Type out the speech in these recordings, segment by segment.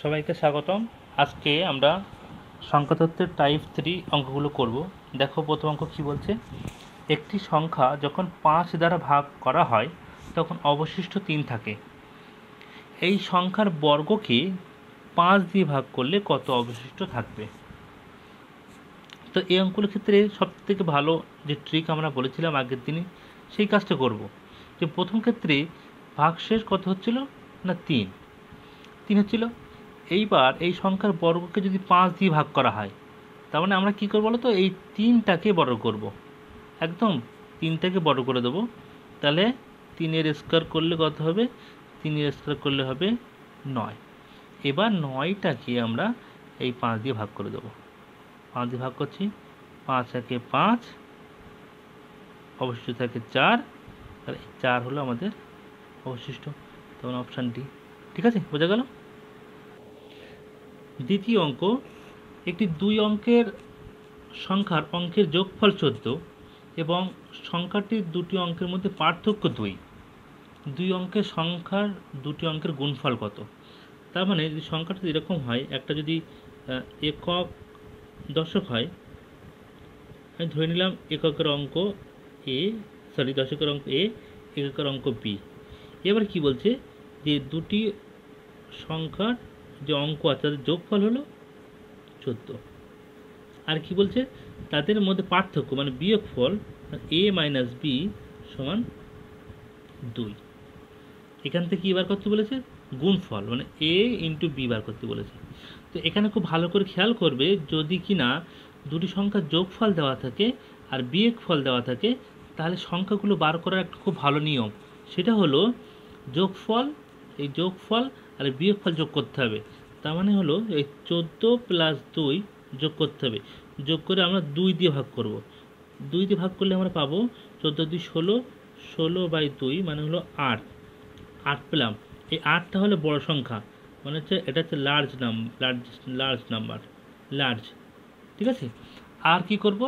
সবাইকে স্বাগতম। আজকে আমরা সংখ্যাতত্ত্বের টাইপ 3 অঙ্কগুলো করব। দেখো প্রথম অঙ্ক কী বলছে, একটি সংখ্যা যখন 5 দ্বারা ভাগ করা হয় তখন অবশিষ্ট 3 থাকে। এই সংখ্যার বর্গকে 5 দিয়ে ভাগ করলে কত অবশিষ্ট থাকবে? তো এই অঙ্কগুলোর ক্ষেত্রে সবথেকে ভালো যে ট্রিক আমরা বলেছিলাম আগের দিনে, সেই কাজটা করব। যে প্রথম ক্ষেত্রে ভাগশেষ কত হচ্ছিল না 3 হচ্ছিল। এইবার এই সংখ্যার বর্গকে যদি 5 দিয়ে ভাগ করা হয়, তার মানে আমরা কী করবো বলো তো, এই 3টাকে বড় করব, একদম 3টাকে বড় করে দেবো। তাহলে 3-এর স্কোয়ার করলে কত হবে? 3-এর স্কোয়ার করলে হবে 9। এবার 9টাকে আমরা এই 5 দিয়ে ভাগ করে দেবো। 5 দিয়ে ভাগ করছি, 5 একে 5, অবশিষ্ট থাকে 4। তাহলে 4 হলো আমাদের অবশিষ্ট, তখন অপশান ডি। ঠিক আছে, বোঝা গেল? দ্বিতীয় অঙ্ক, একটি 2 অঙ্কের সংখ্যার অঙ্কের যোগফল 14 এবং সংখ্যাটির দুটি অঙ্কের মধ্যে পার্থক্য 2 অঙ্কের সংখ্যার দুটি অঙ্কের গুণফল কত? তার মানে যদি সংখ্যাটা এরকম হয়, একটা যদি একক দশক হয়, আমি ধরে নিলাম এককের অঙ্ক দশকের অঙ্ক এ, এককের অঙ্ক বি। এবার কি বলছে, যে দুটি সংখ্যার যে অঙ্ক আছে তাদের যোগফল হলো 14। আর কি বলছে, তাদের মধ্যে পার্থক্য মানে বিয়োগফল a মাইনাস বি সমান 2। এখান থেকে কী বার করতে বলেছে? গুণফল মানে a ইন্টু বি বার করতে বলেছে। তো এখানে খুব ভালো করে খেয়াল করবে, যদি কি না দুটি সংখ্যার যোগফল দেওয়া থাকে আর বিয়োগফল দেওয়া থাকে, তাহলে সংখ্যাগুলো বার করার একটা খুব ভালো নিয়ম, সেটা হলো যোগফল, এই যোগফল আর বিয়োগফল যোগ করতে হবে। তার মানে হলো এই 14 প্লাস 2 যোগ করতে হবে। যোগ করে আমরা 2 দিয়ে ভাগ করব। 2 দিয়ে ভাগ করলে আমরা পাবো 14 2 16, 16/2 মানে হলো 8। 8 পেলাম। এই 8টা হলো বড় সংখ্যা, মানে হচ্ছে এটা হচ্ছে লার্জ নাম্বার। ঠিক আছে। আর কি করব,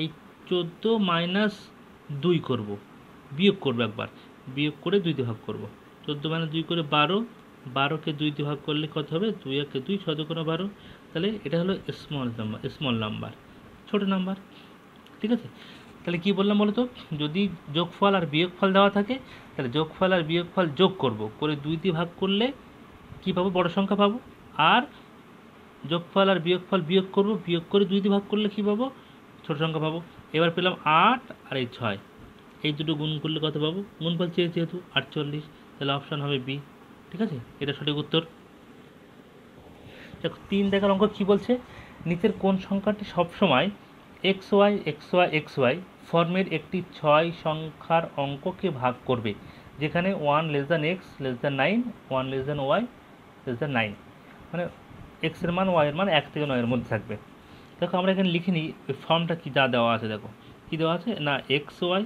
এই 14 মাইনাস 2 করব, বিয়োগ করব একবার, বিয়োগ করে 2 দিয়ে ভাগ করব। 14 মাইনাস 2 করে 12, 12কে 2 দিয়ে ভাগ করলে কত হবে? 2 একে 2, 6 দুগুণে 12। তাহলে এটা হলো স্মল নাম্বার, ছোট নাম্বার। ঠিক আছে। তাহলে কি বললাম বলো তো, যদি যোগফল আর বিয়োগফল দেওয়া থাকে, তাহলে যোগফল আর বিয়োগফল যোগ করব, করে 2 দিয়ে ভাগ করলে কি পাবো? বড় সংখ্যা পাবো। আর যোগফল আর বিয়োগফল বিয়োগ করব, বিয়োগ করে 2 দিয়ে ভাগ করলে কি পাবো? ছোট সংখ্যা পাবো। এবার পেলাম 8 আর এই 6, এই দুটো গুণ করলে কত পাবো? গুণফল চেয়েছে যেহেতু 48, তাহলে অপশান হবে বি। ঠিক আছে, এটা সঠিক উত্তর। দেখো 3 দেখার অঙ্ক কী বলছে, নিচের কোন সংখ্যাটি সবসময় xy ফর্মের একটি 6 সংখ্যার অঙ্ককে ভাগ করবে, যেখানে 1 less than x less than 9, 1 less than y less than 9, মানে x এর মান y এর মান 1 থেকে 9 এর মধ্যে থাকবে। দেখো আমরা এখানে লিখে নিই ওই ফর্মটা কী যা দেওয়া আছে। দেখো কী দেওয়া আছে না, xy।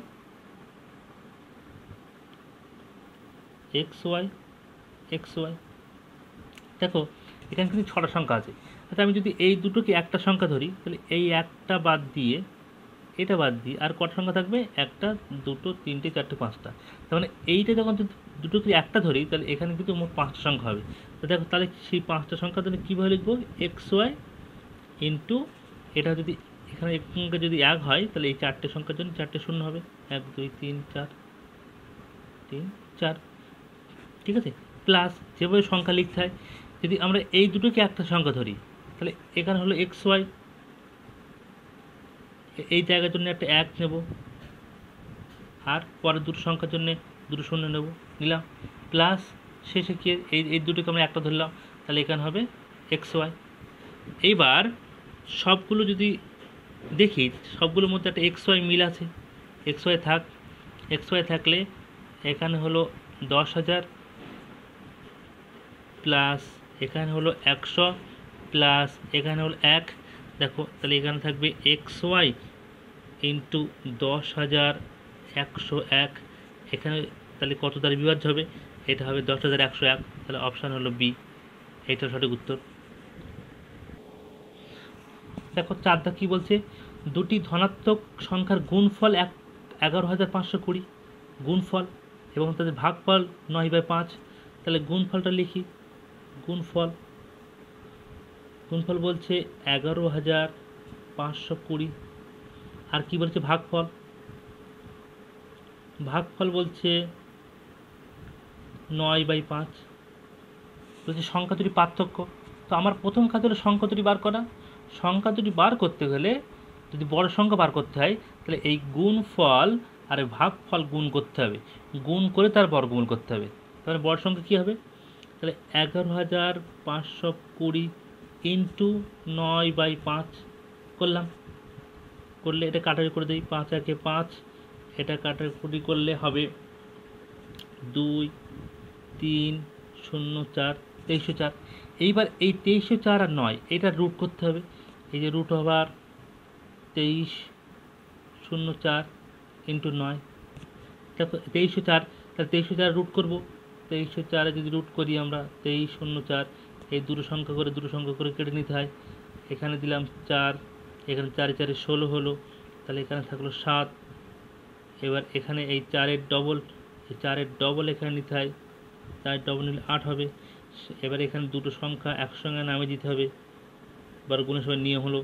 দেখো এখানে কিন্তু 6টা সংখ্যা আছে। আচ্ছা, আমি যদি এই দুটোকে একটা সংখ্যা ধরি, তাহলে এই একটা বাদ দিয়ে এটা বাদ দিয়ে আর কটা সংখ্যা থাকবে? 1 2 3 4 5টা। তার মানে এইটা যখন দুটোকে একটা ধরি, তাহলে এখানে কিন্তু মোট 5টা সংখ্যা হবে। তো দেখো তাহলে সেই 5টা সংখ্যা তাহলে কীভাবে লিখবো? xy ইন্টু, এটা যদি এখানে সংখ্যা যদি 1 হয়, তাহলে এই 4টে সংখ্যার জন্য 4টে শূন্য হবে, 1 2 3 4 3 4। ঠিক আছে, প্লাস যেভাবে সংখ্যা লিখতে হয়, যদি আমরা এই দুটোকে একটা সংখ্যা ধরি, তাহলে এখানে হলো xy, এই জায়গার জন্য একটা 1 নেব, আর পরের দুটো সংখ্যার জন্য দুটো শূন্য নিলাম, প্লাস শেষে কি এই দুটোকে আমরা একটা ধরলাম, তাহলে এখানে হবে xy। এইবার সবগুলো যদি দেখি, সবগুলোর মধ্যে একটা xy মিল আছে, xy থাকলে এখানে হলো 10,000 প্লাস এখানে হলো 100 প্লাস এখানে হলো 1। দেখো তাহলে এখানে থাকবে xy ইন্টু 10,101। এখানে তাহলে কত দ্বারা বিভাজ্য হবে? এটা হবে 10,101। তাহলে অপশান হলো বি, এটা সঠিক উত্তর। দেখো 4 দাগ কী বলছে, দুটি ধনাত্মক সংখ্যার গুণফল 11,520 গুণফল, এবং তাদের ভাগফল 9/5। তাহলে গুণফলটা লিখি, গুণফল গুণফল বলছে 11,520। আর কি বলছে ভাগফল? ভাগফল বলছে 9/5। বলছে সংখ্যা দুটি পার্থক্য। তো আমার প্রথম কাজ হলো সংখ্যা দুটি বার করা। সংখ্যা দুটি বার করতে গেলে যদি বড় সংখ্যা বার করতে হয় তাহলে এই গুণফল আর ভাগফল গুণ করতে হবে, গুণ করে তার বর্গমূল করতে হবে। তাহলে বড় সংখ্যা কী হবে? তাহলে 11,520 ইন্টু 9/5 করলাম। করলে এটা কাটাকুটি করে দিই, 5 একে 5, এটা কাটাকুটি করলে হবে 2, 3, 0, 4, 2304। এইবার এই 2304 আর 9 এটা রুট করতে হবে। এই যে রুট হবার 2304 ইন্টু 9, দেখো 2304, তাহলে 2304 রুট করবো। 2304 যদি রুট করি আমরা 2304, এই দুটো সংখ্যা করে কেটে নিতে হয়। এখানে দিলাম 4, এখানে 4 4 16 হলো, তাহলে এখানে থাকলো 7। এবার এখানে এই 4-এর ডবল, এই 4-এর ডবল এখানে নিতে হয়, 4 ডবল নিলে 8 হবে। এবার এখানে দুটো সংখ্যা একসঙ্গে নামিয়ে দিতে হবে, এবার গুণের সময় নিয়ম হলো।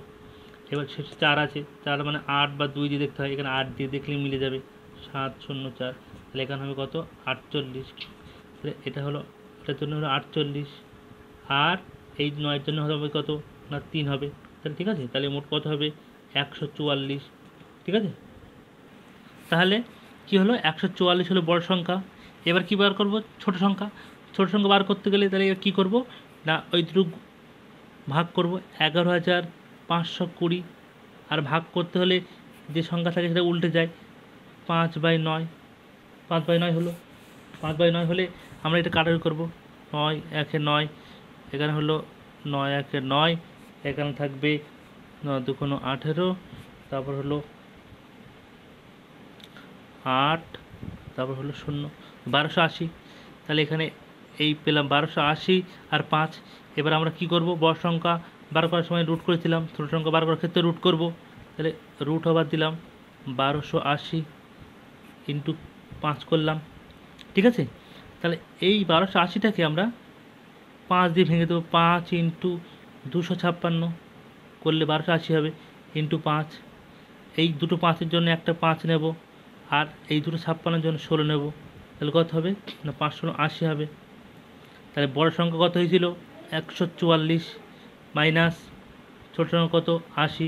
এবার শেষে 4 আছে, 4 মানে 8 বা 2 দিয়ে দেখতে হয়, এখানে 8 দিয়ে দেখলে মিলে যাবে, 704। তাহলে এখানে হবে কত? 48। তাহলে এটা হলো, এটার জন্য হলো 48, আর এই 9-এর জন্য হবে কত না 3 হবে। তাহলে ঠিক আছে, তাহলে মোট কত হবে? 144। ঠিক আছে, তাহলে কি হলো? 144 হলো বড় সংখ্যা। এবার কি বার করব? ছোট সংখ্যা। ছোট সংখ্যা বার করতে গেলে তাহলে কি করব না, ওই দুটো ভাগ করব, 11,520। আর ভাগ করতে হলে যে সংখ্যা থাকে সেটা উল্টে যায়, 5/9। 5/9 হলো, 5/9 হলে আমরা এটা কাটাকুটি করব, 9 একে 9, এখানে হলো 9 একে 9, এখানে থাকবে 9 দুগুণ 18, তারপর হলো 8, তারপর হলো 0, 1280। তাহলে এখানে এই পেলাম 1280 আর 5। এবার আমরা কি করব? বড় সংখ্যা বার করার সময় রুট করেছিলাম, ছোটো সংখ্যা বার করার ক্ষেত্রে রুট করব। তাহলে রুট আবার দিলাম 1280 ইন্টু 5 করলাম। ঠিক আছে, তাহলে এই 1280টাকে আমরা 5 দিয়ে ভেঙে দেবো, 5 ইন্টু 256 করলে 1280 হবে, ইন্টু 5। এই দুটো 5-এর জন্য একটা 5 নেব, আর এই দুটো 56-এর জন্য 16 নেব। তাহলে কত হবে না 580 হবে। তাহলে বড় সংখ্যা কত হয়েছিল? 144 মাইনাস ছোটো সংখ্যা কত? 80।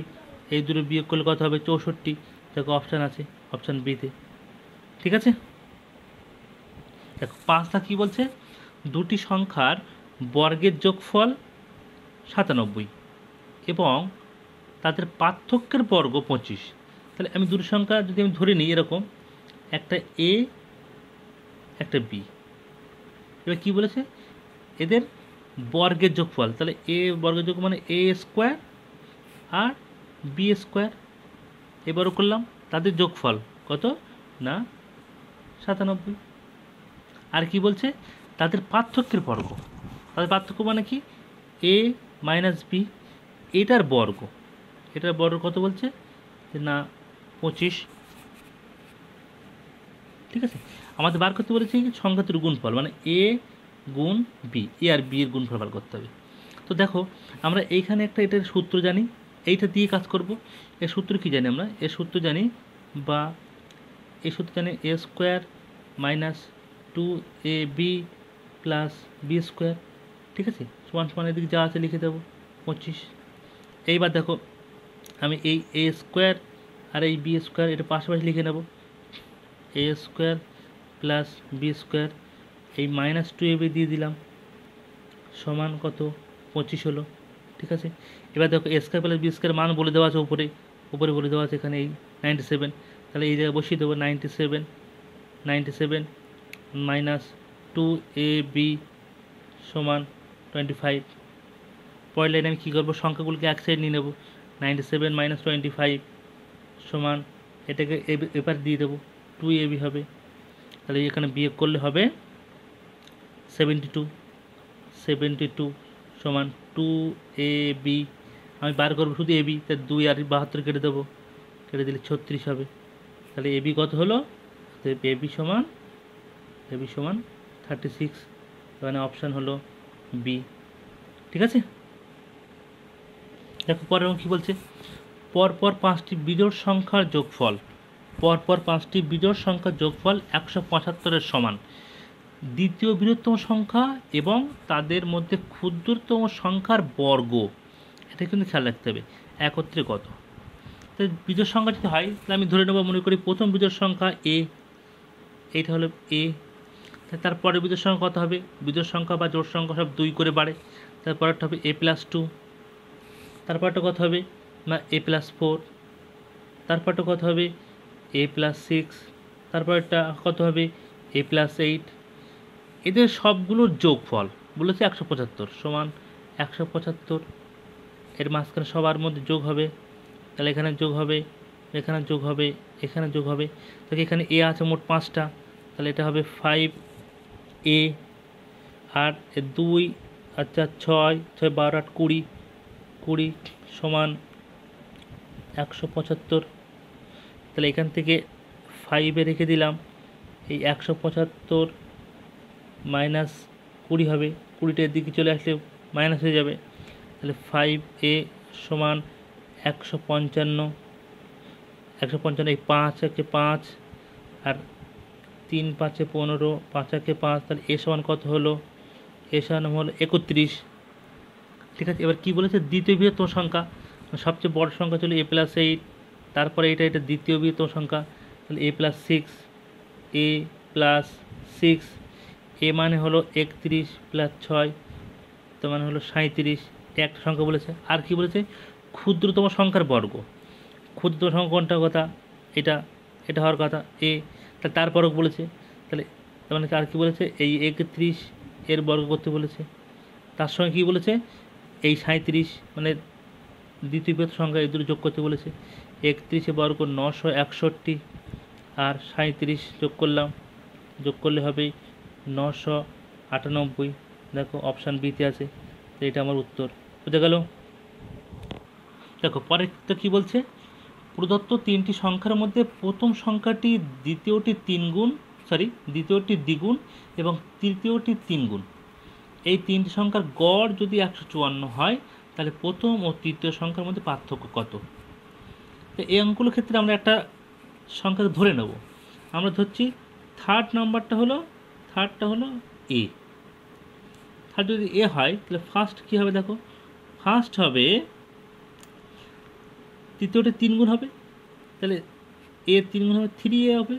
এই দুটো বিয়োগ করলে কত হবে? 64। দেখো অপশান আছে, অপশান বিতে। ঠিক আছে, দেখো 5টা কী বলছে? দুটি সংখ্যার বর্গের যোগফল 97 এবং তাদের পার্থক্যের বর্গ 25। তাহলে আমি দুটো সংখ্যা যদি আমি ধরে নিই এরকম, একটা এ একটা বি, এবার কী বলেছে? এদের বর্গের যোগফল। তাহলে এ বর্গের যোগ মানে এ স্কোয়ার আর বি স্কোয়ার। এবারও করলাম তাদের যোগফল কত না 97। আর কি বলছে? তাদের পার্থক্যের বর্গ। তাদের পার্থক্য মানে কি? এ মাইনাস বি, এটার বর্গ। এটার বর্গ কত বলছে যে না 25। ঠিক আছে, আমাদের বার করতে বলেছি সংখ্যাটির গুণফল, মানে এ গুণ বি, এ আর বি এর গুণফল বার করতে হবে। তো দেখো আমরা এইখানে একটা এটার সূত্র জানি, এইটা দিয়ে কাজ করব। এর সূত্র কি জানি আমরা? এর সূত্র জানি, বা এই সূত্র জানি a square minus 2ab plus b square. ঠিক আছে, সমান সমান এদিকে যা আছে লিখে দেবো 25। এইবার দেখো আমি এই এ স্কোয়ার আর এই বি স্কোয়ার এটা পাশাপাশি লিখে নেব, এ স্কোয়ার প্লাস বি স্কোয়ার, এই মাইনাস 2ab দিয়ে দিলাম, সমান কত 25 হলো। ঠিক আছে, এবার দেখো এ স্কোয়ার প্লাস বি স্কোয়ার মান বলে দেওয়া আছে উপরে, উপরে বলে দেওয়া আছে এখানে এই 97। তাহলে এই জায়গায় বসিয়ে দেবো 97 মাইনাস 2ab সমান 25। পরের লাইনে আমি কী করবো? সংখ্যাগুলোকে এক সাইড নিয়ে নেব, 97 মাইনাস 25 সমান, এটাকে এবার দিয়ে দেবো 2ab হবে। তাহলে এখানে বিয়োগ করলে হবে 72 সমান 2ab। আমি বার করবো শুধু এবি, তাই 2 আর 72 কেটে দেবো, কেটে দিলে 36 হবে। তাহলে এবি কত হলো? এবি সমান 36। মানে অপশান হলো বি। ঠিক আছে। দেখো পরের অঙ্ক কী বলছে, পরপর 5টি বিজোড় সংখ্যার যোগফল, পরপর 5টি বিজোড় সংখ্যার যোগফল 175-এর সমান। দ্বিতীয় বৃহত্তম সংখ্যা এবং তাদের মধ্যে ক্ষুদ্রতম সংখ্যার বর্গ, এটা কিন্তু খেয়াল রাখতে হবে, একত্রে কত। তো বিজোড় সংখ্যা যদি হয় তাহলে আমি ধরে নেব, মনে করি প্রথম বিজোড় সংখ্যা এ, এইটা হলো এ। তারপরে বিজোড় সংখ্যা কত হবে, বিজোড় সংখ্যা বা জোড় সংখ্যা সব 2 করে বাড়ে, তারপরটা হবে a+2, তারপরটা কত হবে না a+4, তারপরটা কত হবে a+6, তারপরটা কত হবে a+8। এদের সবগুলোর যোগফল বলেছে 175 সমান 175, এর মাঝখানে সবার মধ্যে যোগ হবে, তাহলে এখানে যোগ হবে, এখানে যোগ হবে, এখানে যোগ হবে। তাহলে এখানে এ আছে মোট 5টা, তাহলে এটা হবে 5a, আর 2 আচ্ছা 6 6 12 8 20, 20 সমান 175। তাহলে এখান থেকে 5 রেখে দিলাম, এই 175 মাইনাস 20 হবে, 20টা এদিকে চলে আসলে মাইনাস হয়ে যাবে, তাহলে 5a সমান 155। 155, এই 5 একে 5 আর 3 5 15, 5 একে 5, তাহলে এ সমান কত হলো, এ সমান হলো 31। ঠিক আছে, এবার কি বলেছে, দ্বিতীয় বৃহত্তম সংখ্যা, সবচেয়ে বড় সংখ্যা ছিল a+8, তারপরে এটা দ্বিতীয় বৃহত্তম সংখ্যা, তাহলে a+6, a+6, এ মানে হলো 31 + 6, তো মানে হলো 37, একটা সংখ্যা বলেছে। আর কি বলেছে, ক্ষুদ্রতম সংখ্যার বর্গ, ক্ষুদ্রতম সংখ্যা কোনটা কথা, এটা এটা হওয়ার কথা এ, তারপরও বলেছে, তাহলে তার মানে আর কি বলেছে, এই 31 এর বর্গ করতে বলেছে, তার সঙ্গে কী বলেছে এই 37, মানে দ্বিতীয় বৃহত্তম সংখ্যা এই দুটো যোগ করতে বলেছে। 31 বর্গ 961, আর 37 যোগ করলাম, যোগ করলে হবে 998। দেখো অপশান বিতে আছে, তো এটা আমার উত্তর, বুঝে গেল। দেখো পরেরটা কী বলছে, প্রদত্ত 3টি সংখ্যার মধ্যে প্রথম সংখ্যাটি দ্বিতীয়টি দ্বিগুণ এবং তৃতীয়টি 3 গুণ। এই 3টি সংখ্যার গড় যদি 154 হয়, তাহলে প্রথম ও তৃতীয় সংখ্যার মধ্যে পার্থক্য কত। তো এই অঙ্কগুলোর ক্ষেত্রে আমরা একটা সংখ্যা ধরে নেব, আমরা ধরছি থার্ডটা হলো এ। থার্ড যদি এ হয় তাহলে ফার্স্ট কী হবে, দেখো ফার্স্ট হবে তৃতীয়টি 3 গুণ হবে, তাহলে এ 3 গুণ হবে 3a হবে,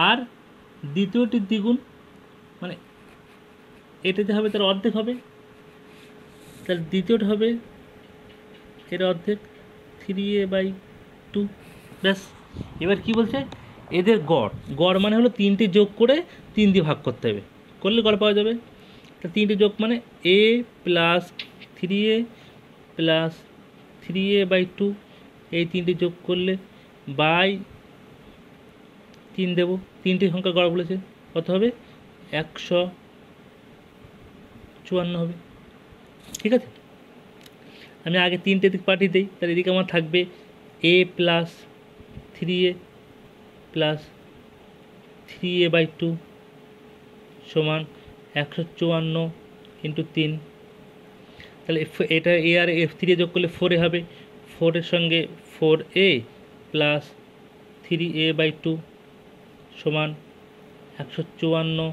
আর দ্বিতীয়টি দ্বিগুণ মানে এটাতে হবে তার অর্ধেক হবে, তাহলে দ্বিতীয়টা হবে এর অর্ধেক 3a/2। ব্যাস, এবার কি বলছে, এদের গড় মানে হলো 3টি যোগ করে 3 দিয়ে ভাগ করতে হবে, করলে গড় পাওয়া যাবে। তা 3টি যোগ মানে a+3a/2, এই 3টি যোগ করলে বাই 3 দেবো, 3টি সংখ্যা গড় বলেছে কত হবে 154 হবে। ঠিক আছে, আমি আগে 3টে দিক পাঠিয়ে দিই, তাহলে এদিকে আমার থাকবে a+3a/2 সমান 154 × 3, তাহলে এটা এ আর f3 যোগ করলে 4a হবে, 4-এর সঙ্গে 4a + 3a/2 সমান 154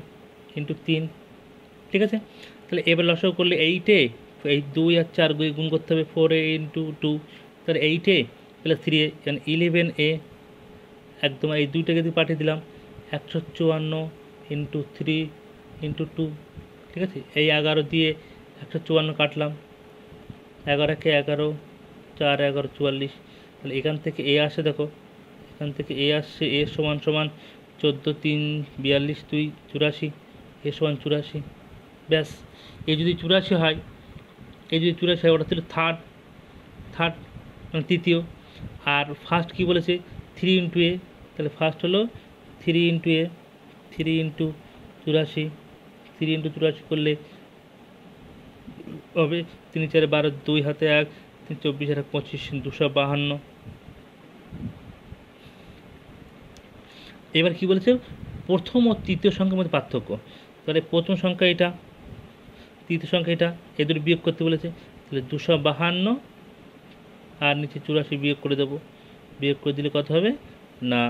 × 3। ঠিক আছে, তাহলে এবার লসাগু করলে 8a, এই 2 আর 4 গুণ করতে হবে, 4a × 2, তাহলে 8a + 3a মানে 11a, একদম এই দুইটাকে দিয়ে পাঠিয়ে দিলাম 154 × 3 × 2। ঠিক আছে, এই 11 দিয়ে 154 কাটলাম, 11 × 11, 4 × 11 44, তাহলে এখান থেকে এ আসে, দেখো এখান থেকে এ আসছে, এ সমান 14 3 42 2 84, এ সমান 84। ব্যাস, এ যদি 84 হয়, ওটা ছিল থার্ড মানে তৃতীয়, আর ফার্স্ট কি বলেছে 3 × a, তাহলে ফার্স্ট হলো 3 × a, 3 × 84, 3 × 84 করলে হবে 3 4 12, 2 হাতে 1, 3 24 আর 25, 252। এবার কি বলেছে, প্রথম ও তৃতীয় সংখ্যার মধ্যে পার্থক্য, তাহলে প্রথম সংখ্যা এটা, তৃতীয় সংখ্যা এটা, এ দুটো বিয়োগ করতে বলেছে, তাহলে 252 আর নিচে 84 বিয়োগ করে দেবো। বিয়োগ করে দিলে কত হবে না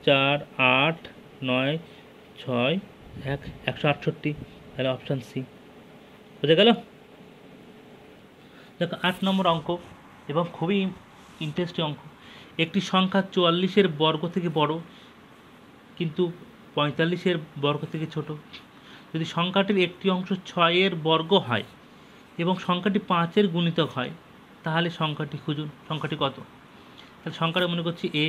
4 8 9 6 1 168। তাহলে অপশান সি। বুঝে গেল? দেখো 8 নম্বর অঙ্ক এবং খুবই ইন্টারেস্টিং অঙ্ক। একটি সংখ্যা 44-এর বর্গ থেকে বড় কিন্তু 45-এর বর্গ থেকে ছোট। যদি সংখ্যাটির একটি অংশ 6-এর বর্গ হয় এবং সংখ্যাটি 5-এর গুণিতক হয়, তাহলে সংখ্যাটি খুঁজুন। সংখ্যাটি কত? তাহলে সংখ্যাটা মনে করছি এ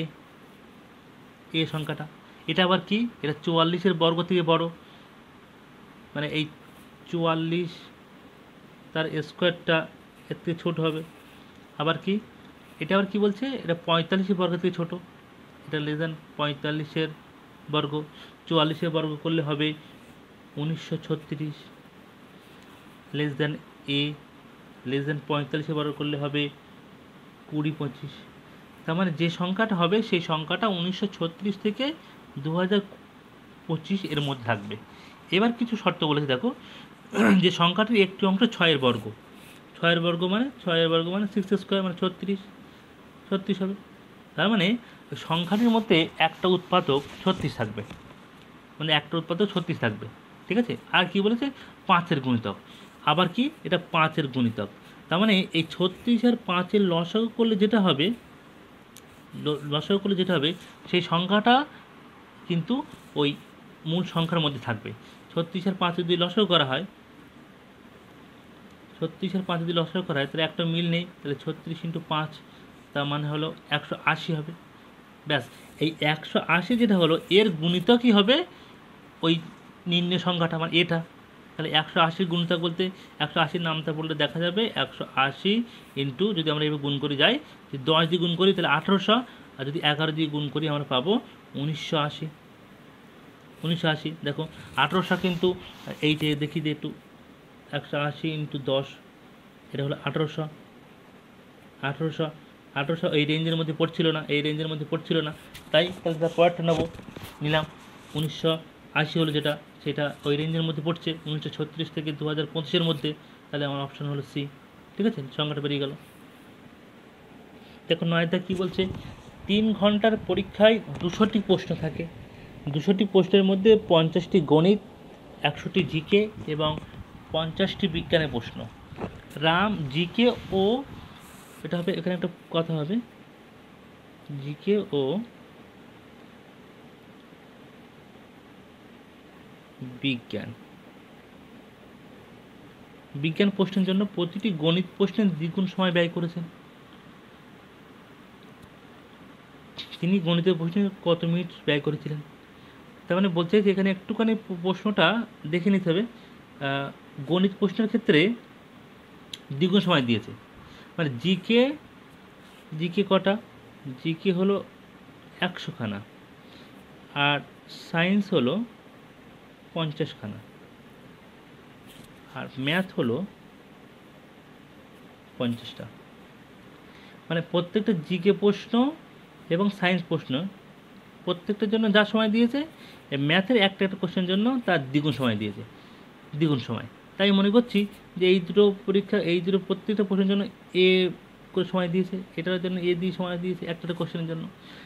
সংখ্যাটা। এটা আবার কি? এটা 44-এর বর্গ থেকে বড়, মানে এই 44 তার স্কোয়ারটা এর থেকে ছোটো হবে। আবার কি এটা আবার কি বলছে? এটা 45-এর বর্গ থেকে ছোটো। এটা লেস দ্যান 45-এর বর্গ। 44-এর বর্গ করলে হবে 1936। Less than a, less than 45-এর বর্গ করলে হবে 2025। তার মানে যে সংখ্যাটা হবে সেই সংখ্যাটা 1936 থেকে 2025 এর মধ্যে থাকবে। এবার কিছু শর্ত বলেছে দেখো, যে সংখ্যাটির একটি অংশ 6-এর বর্গ। 6-এর বর্গ মানে 6 স্কোয়ার মানে 36 হবে। তার মানে সংখ্যাটির মধ্যে একটা উৎপাদক 36 থাকবে, মানে একটা উৎপাদক 36 থাকবে। ঠিক আছে? আর কি বলেছে? 5-এর গুণিতক। আবার কি? এটা 5-এর গুণিতক। তার মানে এই 36 আর 5-এর লসাগু করলে যেটা হবে, সেই সংখ্যাটা কিন্তু ওই মূল সংখ্যার মধ্যে থাকবে। 36 আর 5 যদি লসাগু করা হয়, 36 আর 5 যদি লসাগু করা হয়, তাহলে একটা মিল নেই। তাহলে 36 × 5 তার মানে হলো 180 হবে। ব্যাস, এই 180 যেটা হলো এর গুণিতকই হবে ওই নির্ণয় সংখ্যাটা, মানে এটা। তাহলে 180 গুণিতক বলতে 180 নামটা পড়লে দেখা যাবে 180 ইন্টু, যদি আমরা এভাবে গুণ করে যাই, যদি 10 দিয়ে গুণ করি তাহলে 1800, আর যদি 11 দিয়ে গুণ করি আমরা পাবো 1980। দেখো 1800 কিন্তু এই যে দেখি যে একটু 180 ইন্টু 10, এটা হলো 1800 এই রেঞ্জের মধ্যে পড়ছিল না, তাই তাহলে তার পরেরটা নিলাম 1980 হলো যেটা, সেটা ওই রেঞ্জের মধ্যে পড়ছে 1936 থেকে 2025-এর মধ্যে। তাহলে আমার অপশন হলো সি। ঠিক আছে? সংখ্যাটা বেরিয়ে গেল। দেখো 9টা কী বলছে? 3 ঘন্টার পরীক্ষায় 200টি প্রশ্ন থাকে। 200টি প্রশ্নের মধ্যে 50টি গণিত, 100টি জিকে এবং 50টি বিজ্ঞানের প্রশ্ন। রাম জিকে ও, এটা হবে এখানে একটা কথা হবে, জিকে ও বিজ্ঞান প্রশ্নের জন্য প্রতিটি গণিত প্রশ্নের দ্বিগুণ সময় ব্যয় করেছেন। তিনি গণিতের প্রশ্নে কত মিনিট ব্যয় করেছিলেন? তার মানে বলছে যে এখানে একটুখানি প্রশ্নটা দেখে নিতে হবে। গণিত প্রশ্নের ক্ষেত্রে দ্বিগুণ সময় দিয়েছে, মানে জিকে কটা? জিকে হলো 100 খানা, আর সায়েন্স হলো 50 খানা, আর ম্যাথ হলো 50টা। মানে প্রত্যেকটা জিকে প্রশ্ন এবং সায়েন্স প্রশ্ন প্রত্যেকটার জন্য যা সময় দিয়েছে, ম্যাথের একটা কোশ্চেনের জন্য তার দ্বিগুণ সময় দিয়েছে, দ্বিগুণ সময়। তাই মনে করছি যে এই দুটো প্রত্যেকটা প্রশ্নের জন্য এ করে সময় দিয়েছে, এটার জন্য এ দিয়ে সময় দিয়েছে একটা কোশ্চেনের জন্য।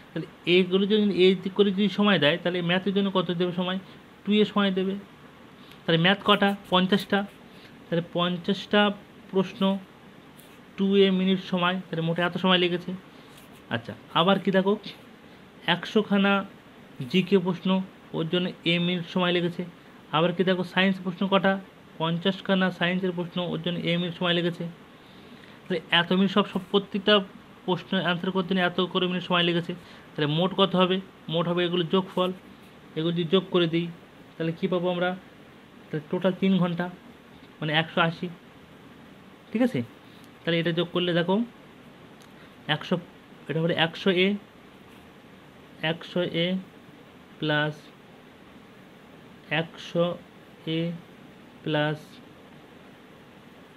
তাহলে এগুলো যদি এ করে যদি সময় দেয়, তাহলে ম্যাথের জন্য কত দেবে সময়? 2 সময় দেবে। তাহলে ম্যাথ কটা? 50টা। তাহলে 50টা প্রশ্ন 2 মিনিট সময়, তাহলে মোটে এত সময় লেগেছে। আচ্ছা, আবার কি দেখো 100 খানা জিকে প্রশ্ন, ওর জন্য মিনিট সময় লেগেছে। আবার কি দেখো সায়েন্স প্রশ্ন কটা? 50 খানা সায়েন্সের প্রশ্ন, ওর জন্য মিনিট সময় লেগেছে। তাহলে এত মিনিট সব প্রত্যেকটা প্রশ্ন অ্যান্সার করতে এত করে মিনিট সময় লেগেছে। তাহলে মোট কত হবে? মোট হবে এগুলো যোগফল। এগুলো যদি যোগ করে দিই তাহলে কী পাবো আমরা? তাহলে টোটাল 3 ঘন্টা, মানে 180। ঠিক আছে? তাহলে এটা যোগ করলে দেখো 100, এটা হলো 100 প্লাস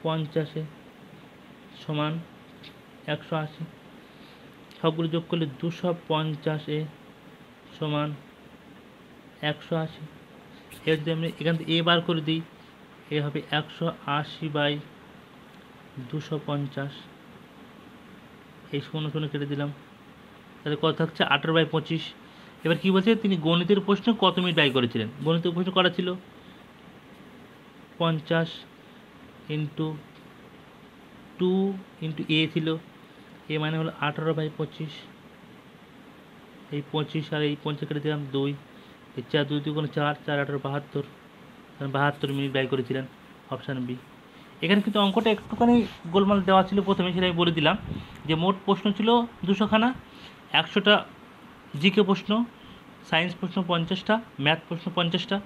50 সমান 180। সবগুলো যোগ করলে 250 সমান 180। এর যদি আমি এখান থেকে বার করে দিই, এ হবে 180/250। এই 0 কেটে দিলাম, তাহলে কত থাকছে 18/25। এবার কী বলছে, তিনি গণিতের প্রশ্ন কত মিনিট ব্যয় করেছিলেন। গণিতের প্রশ্ন করা ছিল 50 ইন্টু 2 ইন্টু এ ছিল, এ মানে হলো 18/25। এই 25 আর এই 50 কেটে দিলাম 2, এই 4 2 2 কোনো 4, 4 18 72, 72 মিনিট ব্যয় করেছিলেন, অপশান বি। এখানে কিন্তু অঙ্কটা একটুখানি গোলমাল দেওয়া ছিল প্রথমে, সেটা আমি বলে দিলাম যে মোট প্রশ্ন ছিল 200খানা, 100টা জিকে প্রশ্ন, সায়েন্স প্রশ্ন 50টা, ম্যাথ প্রশ্ন 50টা।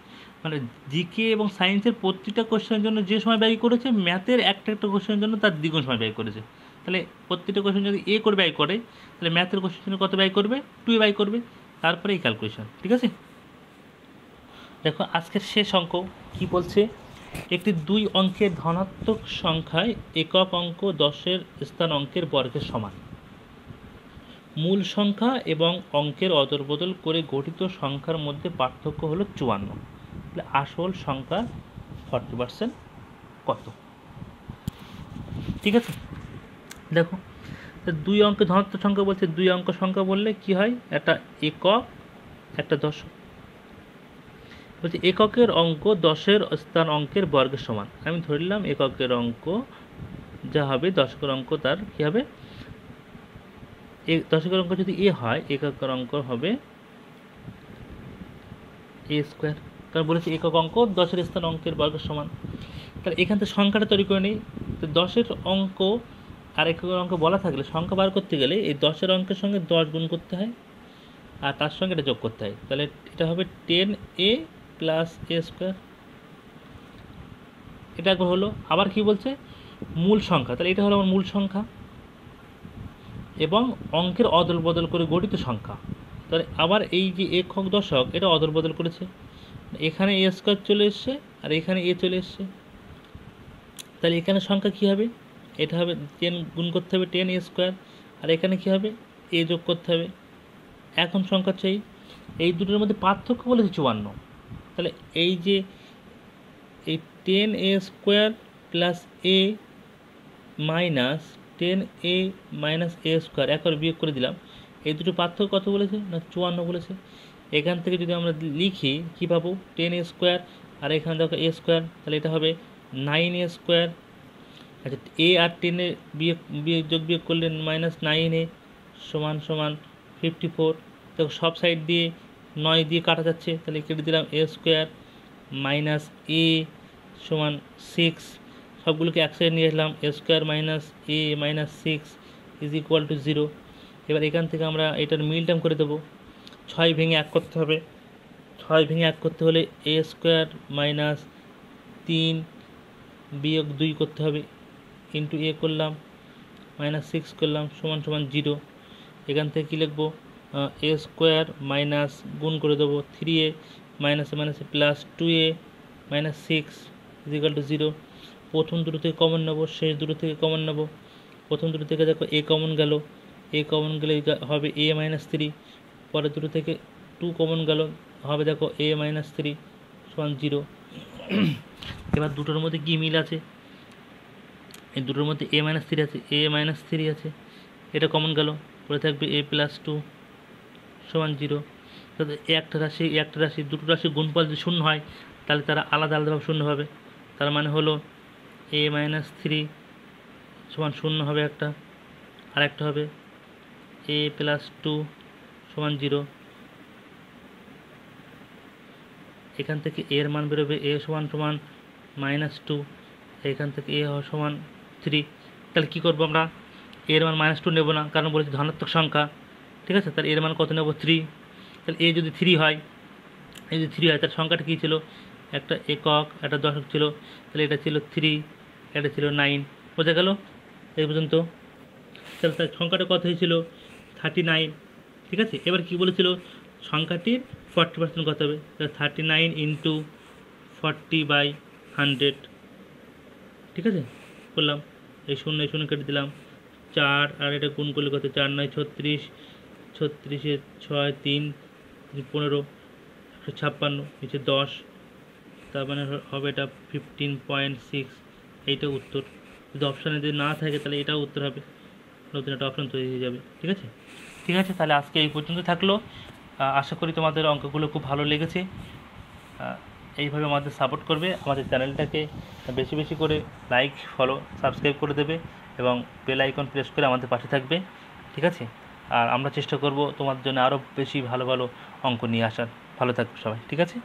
মানে জিকে এবং সায়েন্সের প্রতিটা কোশ্চেনের জন্য যে সময় ব্যয় করেছে, ম্যাথের একটা কোশ্চেনের জন্য তার দ্বিগুণ সময় ব্যয় করেছে। তাহলে প্রত্যেকটা কোশ্চেন যদি এ করে ব্যয় করে, তাহলে ম্যাথের কোশ্চেনের জন্য কত ব্যয় করবে, 2 ব্যয় করবে। তারপরে এই ক্যালকুলেশন, ঠিক আছে। দেখো আজকের শেষ অঙ্ক কি বলছে, একটি 2 অঙ্কের ধনাত্মক সংখ্যায় একক অঙ্ক 10-এর স্থান অঙ্কের বর্গের সমান। মূল সংখ্যা এবং অঙ্কের অদলবদল করে গঠিত সংখ্যার মধ্যে পার্থক্য হলো 54। তাহলে আসল সংখ্যা 40% কত, ঠিক আছে। দেখো 2 অঙ্কের ধনাত্মক সংখ্যা বলছে, 2 অঙ্ক সংখ্যা বললে কি হয়, একটা একক একটা দশক। বলছে এককের অঙ্ক 10-এর স্থান অঙ্কের বর্গের সমান। আমি ধরলাম এককের অঙ্ক যা হবে, দশকের অঙ্ক তার কী হবে, দশকের অঙ্ক যদি এ হয়, এককের অঙ্ক হবে এ স্কোয়ার। কারণ বলেছে একক অঙ্ক 10-এর স্থান অঙ্কের বর্গের সমান। তাহলে এখান থেকে সংখ্যাটা তৈরি করে নিই। তো 10-এর অঙ্ক আর এককের অঙ্ক বলা থাকলে সংখ্যা বার করতে গেলে এই 10-এর অঙ্কের সঙ্গে 10 গুণ করতে হয়, আর তার সঙ্গে এটা যোগ করতে হয়। তাহলে এটা হবে 10a প্লাস এ স্কোয়ার। এটা একবার হলো। আবার কি বলছে, মূল সংখ্যা, তাহলে এটা হলো আমার মূল সংখ্যা এবং অঙ্কের অদল বদল করে গঠিত সংখ্যা। তাহলে আবার এই যে একক দশক, এটা অদল বদল করেছে, এখানে এ স্কোয়ার চলে এসছে আর এখানে এ চলে এসছে। তাহলে এখানে সংখ্যা কী হবে, এটা হবে 10 গুণ করতে হবে 10 এ স্কোয়ার, আর এখানে কী হবে, এ যোগ করতে হবে। এখন সংখ্যা চাই, এই দুটোর মধ্যে পার্থক্য বলেছে 54। তাহলে এই যে এই 10a স্কোয়ার প্লাস এ মাইনাস 10a মাইনাস এ স্কোয়ার একবার বিয়োগ করে দিলাম, এই দুটো পার্থক্য কত বলেছে না 54 বলেছে। এখান থেকে যদি আমরা লিখি কী পাবো, 10a স্কোয়ার আর এখানে দেখো এ স্কোয়ার, তাহলে এটা হবে 9a স্কোয়ার। আচ্ছা এ আর 10-এ বিয়োগ করলে মাইনাস 9a সমান সমান 54। দেখো সব সাইড দিয়ে 9 দিয়ে কাটা যাচ্ছে, তাহলে কেটে দিলাম এ স্কোয়ার মাইনাস এ সমান 6, সবগুলোকে এক সাইড নিয়ে আসলাম, a square minus a minus 6 is equal to 0। এবার এখান থেকে আমরা এটার মিল টার্ম করে দেবো, 6 ভেঙে 1 করতে হবে। 6 ভেঙে 1 করতে হলে এ স্কোয়ার মাইনাস 3 বিয়োগ 2 করতে হবে, ইন্টু এ করলাম মাইনাস 6 করলাম সমান সমান 0। এখান থেকে কী লিখবো, এ স্কোয়ার মাইনাস গুণ করে দেবো 3a মাইনাসে মাইনাসে plus 2a minus 6 is equal to 0। প্রথম দুটো থেকে কমন নেবো, শেষ দুটো থেকে কমন নেবো। প্রথম দুটো থেকে দেখো এ কমন গেল, এ কমন গেলে হবে এ মাইনাস 3, পরের দুটো থেকে 2 কমন গেল, হবে দেখো এ মাইনাস 3 সমান 0। এবার দুটোর মধ্যে কী মিল আছে, এই দুটোর মধ্যে এ মাইনাস 3 আছে, এ মাইনাস 3 আছে, এটা কমন গেল, পরে থাকবে এ প্লাস 2 সমান 0। তাহলে একটা রাশি দুটো রাশি গুণফল যদি শূন্য হয়, তাহলে তারা আলাদা আলাদাভাবে শূন্য হবে। তার মানে হলো এ মাইনাস 3 সমান শূন্য হবে একটা, আর একটা হবে এ প্লাস 2 সমান 0। এখান থেকে এর মান বেরোবে এ সমান সমান মাইনাস 2, এখান থেকে এ সমান 3। তাহলে কী করবো আমরা, এর মান মাইনাস 2 নেব না, কারণ বলেছি ধনাত্মক সংখ্যা, ঠিক আছে। তাহলে এর মান কত নেব, 3। তাহলে এ যদি 3 হয়, এই যদি 3 হয় তার সংখ্যাটা কী ছিল, একটা একক একটা দশক ছিল, তাহলে এটা ছিল 3, এটা ছিল 9। বোঝা গেল এই পর্যন্ত। তাহলে তার সংখ্যাটা কত হয়েছিল, 39, ঠিক আছে। এবার কি বলেছিল, সংখ্যাটির 40% কত হবে, তাহলে 39 ইন্টু 40/100, ঠিক আছে। করলাম, এই শূন্য কেটে দিলাম, 4 আর এটা গুণ করলে কত, 4 9 36, 36-এ 6 3 15, 156, নিচে 10, তার মানে হবে এটা 15.6। এইটা উত্তর। যদি অপশানে যদি না থাকে তাহলে এটাও উত্তর হবে নতুন একটা অপশন তৈরি হয়ে যাবে। ঠিক আছে, ঠিক আছে, তাহলে আজকে এই পর্যন্ত থাকলো। আশা করি তোমাদের অঙ্কগুলো খুব ভালো লেগেছে। এইভাবে আমাদের সাপোর্ট করবে, আমাদের চ্যানেলটাকে বেশি বেশি করে লাইক, ফলো, সাবস্ক্রাইব করে দেবে এবং বেল আইকন প্রেস করে আমাদের পাশে থাকবে। ঠিক আছে, আর আমরা চেষ্টা করব তোমাদের জন্য আরও বেশি ভালো ভালো অঙ্ক নিয়ে আসার। ভালো থাকবে সবাই, ঠিক আছে।